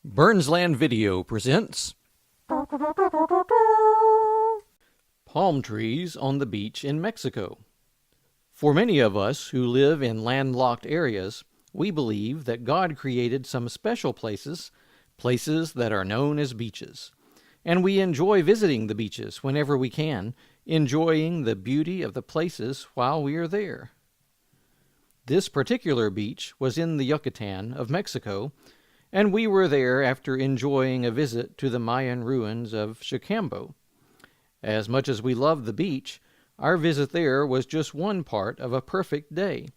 Burnsland Video presents Palm Trees on the Beach in Mexico. For many of us who live in landlocked areas, we believe that God created some special places that are known as beaches. And we enjoy visiting the beaches whenever we can, enjoying the beauty of the places while we are there. This particular beach was in the Yucatan of Mexico, and we were there after enjoying a visit to the Mayan ruins of Chicambo. As much as we loved the beach, our visit there was just one part of a perfect day.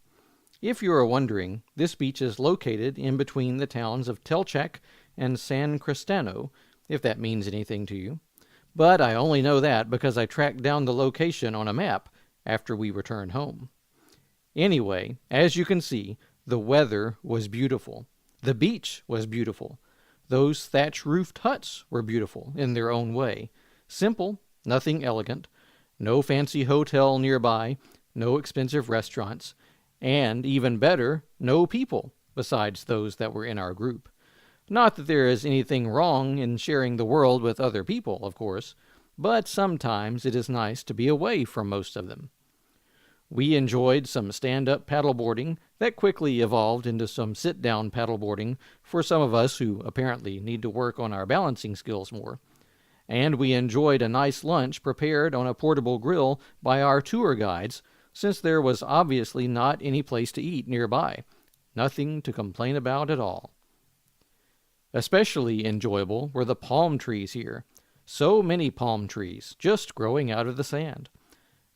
If you are wondering, this beach is located in between the towns of Telchac and San Cristano, if that means anything to you. But I only know that because I tracked down the location on a map after we returned home. Anyway, as you can see, the weather was beautiful. The beach was beautiful. Those thatch-roofed huts were beautiful in their own way. Simple, nothing elegant, no fancy hotel nearby, no expensive restaurants, and, even better, no people besides those that were in our group. Not that there is anything wrong in sharing the world with other people, of course, but sometimes it is nice to be away from most of them. We enjoyed some stand-up paddleboarding that quickly evolved into some sit-down paddleboarding for some of us who apparently need to work on our balancing skills more. And we enjoyed a nice lunch prepared on a portable grill by our tour guides, since there was obviously not any place to eat nearby. Nothing to complain about at all. Especially enjoyable were the palm trees here. So many palm trees, just growing out of the sand.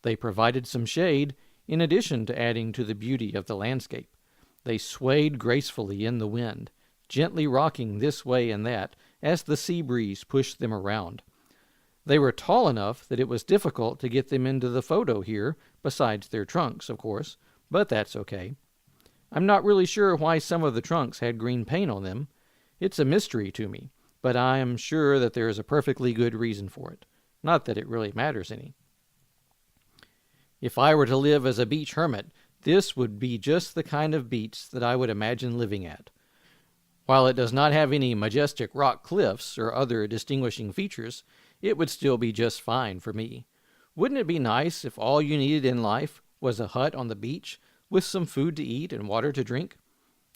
They provided some shade, in addition to adding to the beauty of the landscape. They swayed gracefully in the wind, gently rocking this way and that as the sea breeze pushed them around. They were tall enough that it was difficult to get them into the photo here, besides their trunks, of course, but that's okay. I'm not really sure why some of the trunks had green paint on them. It's a mystery to me, but I am sure that there is a perfectly good reason for it. Not that it really matters any. If I were to live as a beach hermit, this would be just the kind of beach that I would imagine living at. While it does not have any majestic rock cliffs or other distinguishing features, it would still be just fine for me. Wouldn't it be nice if all you needed in life was a hut on the beach with some food to eat and water to drink?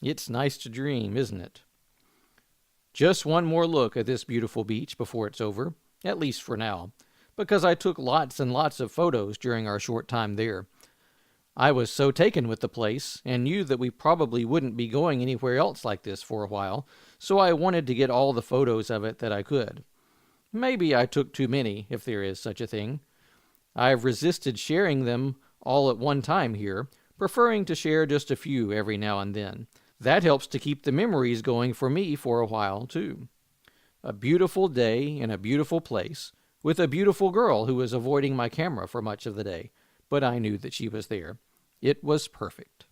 It's nice to dream, isn't it? Just one more look at this beautiful beach before it's over, at least for now, because I took lots and lots of photos during our short time there. I was so taken with the place and knew that we probably wouldn't be going anywhere else like this for a while, so I wanted to get all the photos of it that I could. Maybe I took too many, if there is such a thing. I've resisted sharing them all at one time here, preferring to share just a few every now and then. That helps to keep the memories going for me for a while, too. A beautiful day in a beautiful place, with a beautiful girl who was avoiding my camera for much of the day, but I knew that she was there. It was perfect.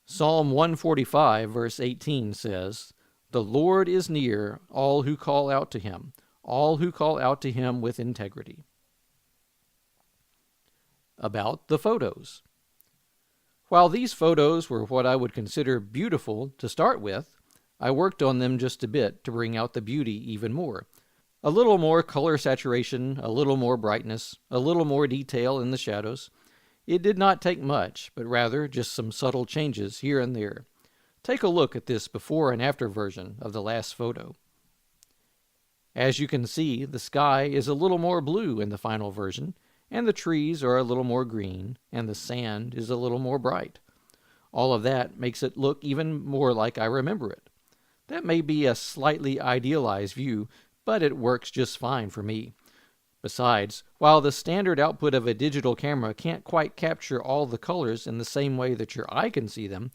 Psalm 145, verse 18 says, "The Lord is near all who call out to him, all who call out to him with integrity." About the photos. While these photos were what I would consider beautiful to start with, I worked on them just a bit to bring out the beauty even more. A little more color saturation, a little more brightness, a little more detail in the shadows. It did not take much, but rather just some subtle changes here and there. Take a look at this before and after version of the last photo. As you can see, the sky is a little more blue in the final version, and the trees are a little more green, and the sand is a little more bright. All of that makes it look even more like I remember it. That may be a slightly idealized view, but it works just fine for me. Besides, while the standard output of a digital camera can't quite capture all the colors in the same way that your eye can see them,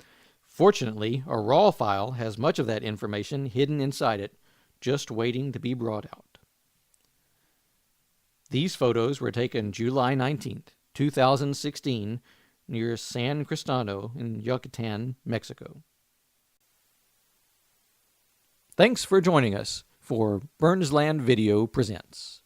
fortunately, a RAW file has much of that information hidden inside it, just waiting to be brought out. These photos were taken July 19th, 2016, near San Cristano in Yucatan, Mexico. Thanks for joining us for Burnsland Video Presents.